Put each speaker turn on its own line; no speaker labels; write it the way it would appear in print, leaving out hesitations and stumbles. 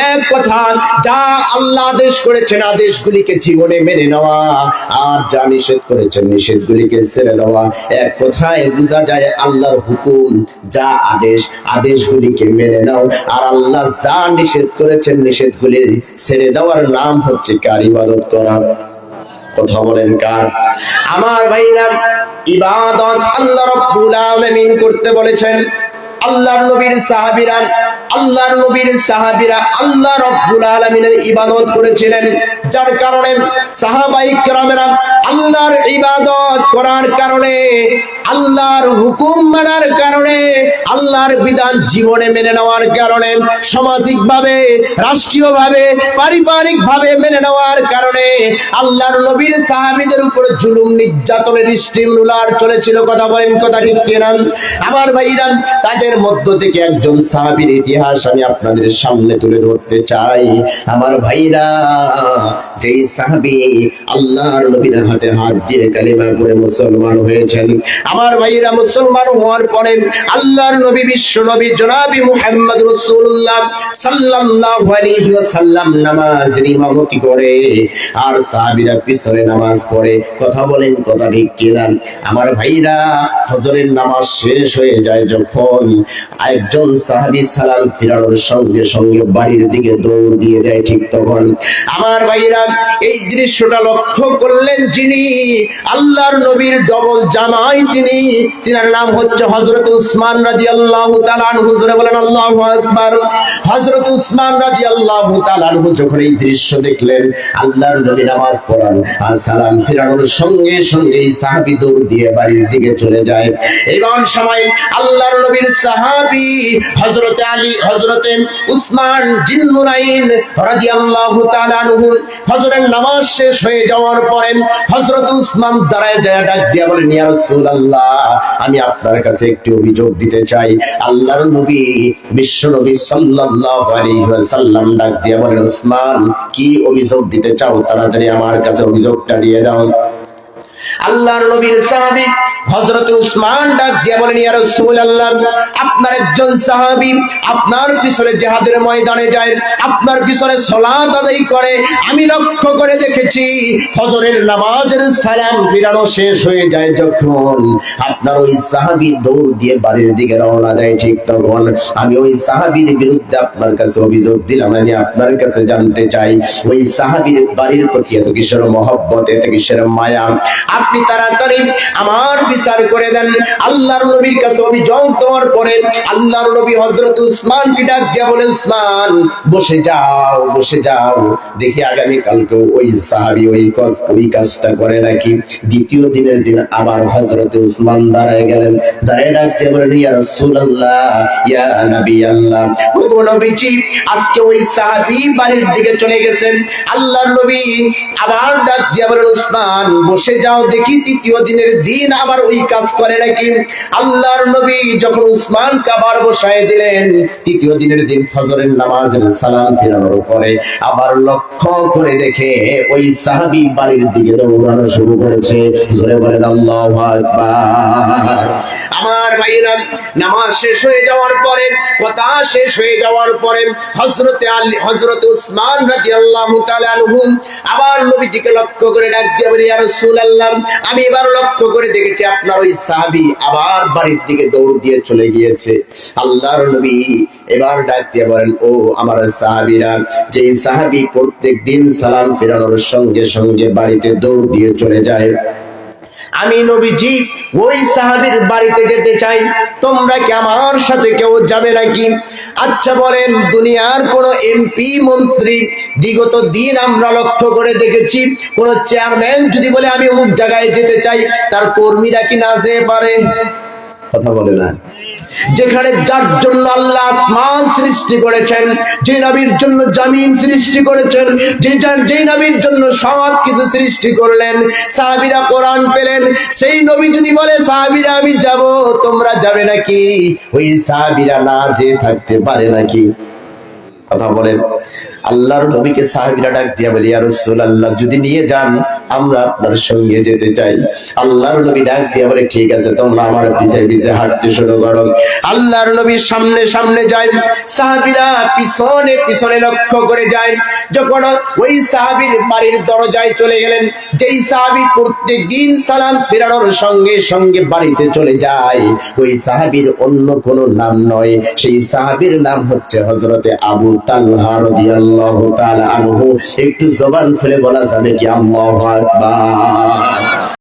এক কথা, যা আল্লাহ আদেশ করেছেন আদেশগুলিকে জীবনে মেনে নেওয়া, আর যা নিষেধ করেছেন নিষেধগুলিকে ছেড়ে দেওয়া। এক কথায় বোঝা যায় আল্লাহর হুকুম, যা আদেশ আদেশগুলিকে মেনে নাও, আর আল্লাহ যা নিষেধ করেছেন নিষেধগুলি ছেড়ে দেওয়ার নাম হচ্ছে কার? ইবাদত করা। কথা বলেন কার? আমার ভাইরা, ইবাদত আল্লাহ রাব্বুল আলামিন করতে বলেছেন। আল্লাহর নবীর সাহাবীরা আল্লাহ রাব্বুল আলামিনের ইবাদত করেছিলেন, যার কারণে সাহাবায়ে কেরামেরা আল্লাহর ইবাদত করার কারণে, আল্লাহর হুকুম মানার কারণে, আল্লাহর বিধান জীবনে মেনে নেওয়ার কারণে, সামাজিকভাবে, রাষ্ট্রীয়ভাবে, পারিবারিকভাবে মেনে নেওয়ার কারণে আল্লাহর নবীর সাহাবীদের উপর জুলুম নির্যাতনের স্টিম রুলার চলেছিল। কথা বলেন, কথা ঠিক কিনা? আমার ভাইরা, তাদের মধ্য থেকে একজন সাহাবীর ইতিহাস আমি আপনাদের সামনে তুলে ধরতে চাই। আমার ভাইরা, যেই সাহাবী আল্লাহর নবীর হাতে হাত দিয়ে কালিমা পড়ে মুসলমান হয়েছেন, আমার ভাইরা মুসলমান হওয়ার পরে আল্লাহর নবী, বিশ্ব নবী জনাবি মুহাম্মদ রাসূলুল্লাহ সাল্লাল্লাহু আলাইহি ওয়াসাল্লাম নামাজের ইমামতি করে, আর সাহাবীরা পিছনে নামাজ পড়ে। কথা বলেন, কথা ঠিক কিনা? আমার ভাইরা, ফজরের নামাজ শেষ হয়ে যায় যখন, একজন সাহাবী সালাম ফিরানোর সঙ্গে সঙ্গে বাড়ির দিকে দৌড় দিয়ে যায়। ঠিক তখন আমার ভাইরা এই দৃশ্যটা লক্ষ্য করলেন যিনি আল্লাহর নবীর ডবল জামাই, তিনার নাম হচ্ছে হযরত উসমান রাদিয়াল্লাহু তাআলা আনহু। জোরে বলেন আল্লাহু আকবার। হযরত উসমান রাদিয়াল্লাহু তাআলা আনহু যখন এই দৃশ্য দেখলেন, আল্লাহর নবী নামাজ পড়ান আর সালাম ফিরানোর সঙ্গে সঙ্গে এই সাহাবী দৌড় দিয়ে বাড়ির দিকে চলে যায়। এমন সময় আল্লাহর নবীর সাহাবী হযরতে আলী, হযরতে উসমান জিন্নুরাইন রাদিয়াল্লাহু তাআলা আনহু ফজরের নামাজ শেষ হয়ে যাওয়ার পরে হযরত উসমান দাঁড়ায় যায়, ডাক দিয়ে বলেন, ইয়া রাসূলুল্লাহ, আমি আপনার কাছে একটি অভিযোগ দিতে চাই। আল্লাহর নবী, বিশ্ব নবী সাল্লাল্লাহু আলাইহি ওয়াসাল্লাম ডাক দিয়ে বলেন, উসমান, কি অভিযোগ দিতে চাও? তাড়াতাড়ি আমার কাছে অভিযোগটা দিয়ে দাও। আল্লাহর নবীর সাহাবী হযরত উসমান ডাক দিয়ে বলেন, ইয়া রাসূলুল্লাহ, আপনার একজন সাহাবী আপনার পিছনে জিহাদের ময়দানে যায়, আপনার পিছনে সালাত আদায় করে, আমি লক্ষ্য করে দেখেছি ফজরের নামাজের সালাম ফিরানো শেষ হয়ে যায় যখন, আপনার ওই সাহাবী দৌড় দিয়ে বাড়ির দিকে রওনা দেয়। ঠিক তখন আমি ওই সাহাবীর বিরুদ্ধে আপনার কাছে অভিযোগ দিলাম। আমি আপনার কাছে জানতে চাই, ওই সাহাবীর বাড়ির প্রতি এত কিসের মহব্বত, এত কিসের মায়া? আপনি তাড়াতাড়ি আমার বিচার করে দেন। আল্লাহর নবীর কাছে অভিযোগ দেওয়ার পরে আল্লাহর নবী হযরত উসমানকে ডাক দিয়ে বলে, উসমান, বসে যাও, বসে যাও, দেখি আগামী কালকে ওই সাহাবী ওই কাজটা করে নাকি। দ্বিতীয় দিনের দিন আবার হযরত উসমান দাঁড়ায় গেলেন, দাঁড়ায় ডাক দিয়ে বলেন, ইয়া রাসূলুল্লাহ, ইয়া নবী আল্লাহ, ও নবীজি, আজকে ওই সাহাবী বাড়ির দিকে চলে গেছেন। আল্লাহর নবী আবার ডাক দিয়ে বলেন, উসমান, বসে যাও, দেখি তৃতীয় দিনের দিন আবার ওই কাজ করে নাকি। আল্লাহর নবী যখন উসমানকে আবার বসায় দিলেন, তৃতীয় দিনের দিন ফজরের নামাজের সালাম ফিরানোর পরে আবার লক্ষ্য করে দেখে ওই সাহাবী বাড়ির দিকে দৌড়ানো শুরু করেছে। জোরে বলেন আল্লাহু আকবার। আমার ভাইরা, নামাজ শেষ হয়ে যাওয়ার পরে, কথা শেষ হয়ে যাওয়ার পরে হযরতে আলী, হযরত উসমান রাদিয়াল্লাহু তাআলা আনহু আবার নবীজিকে লক্ষ্য করে ডাক দিয়ে বলে, ইয়া রাসূলুল্লাহ, আমি এবার লক্ষ্য করে দেখেছি আপনার ওই সাহাবী আবার বাড়ির দিকে দৌড় দিয়ে চলে গিয়েছে। আল্লাহর নবী এবার ডাক দিয়ে বলেন, ও আমার সাহাবীরা, যে সাহাবী প্রত্যেক দিন সালাম ফেরানোর সঙ্গে সঙ্গে বাড়িতে দৌড় দিয়ে চলে যায়, আমি নবীজি ওই সাহাবীর বাড়িতে যেতে চাই, তোমরা কি আমার সাথে কেউ যাবে নাকি? আচ্ছা বলেন, দুনিয়ার কোন এমপি মন্ত্রী, বিগত দিন আমরা লক্ষ্য করে দেখেছি, কোন চেয়ারম্যান যদি বলে আমি অমুক জায়গায় যেতে চাই, তার কর্মীরা কি না যেতে পারে? কথা বলে না। যেখানে যার জন্য আল্লাহ আসমান সৃষ্টি করেছেন, যে নবীর জন্য জমিন সৃষ্টি করেছেন, যে নবীর জন্য সব কিছু সৃষ্টি করলেন, সাহাবীরা কোরআন পেলেন, সেই নবী যদি বলে সাহাবীরা আমি যাব, তোমরা যাবে নাকি? ওই সাহাবীরা না যেয়ে থাকতে পারে নাকি? কথা বলেন। আল্লাহর নবীকে সাহাবীরা ডাক দিয়া বলে, ইয়া রাসূলুল্লাহ, যদি নিয়ে যান আমরা আপনার সঙ্গে যেতে চাই। আল্লাহর নবী ডাক দিয়া বলে, ঠিক আছে, তোমরা আমার পিছে পিছে হাঁটতে শুরু করো। আল্লাহর নবী সামনে সামনে যায়, সাহাবীরা পিছনে পিছনে লক্ষ্য করে যায়। যখন ওই সাহাবীর বাড়ির দরজায় চলে গেলেন, যেই সাহাবী প্রত্যেকদিন সালাম ফেরানোর সঙ্গে সঙ্গে বাড়িতে চলে যায়, ওই সাহাবীর অন্য কোনো নাম নয়, সেই সাহাবীর নাম হচ্ছে হযরতে আবু তালহা রাদিয়াল্লাহু তাআলা আনহু। একটু জবান খুলে বলা যাবে কি আল্লাহু আকবার।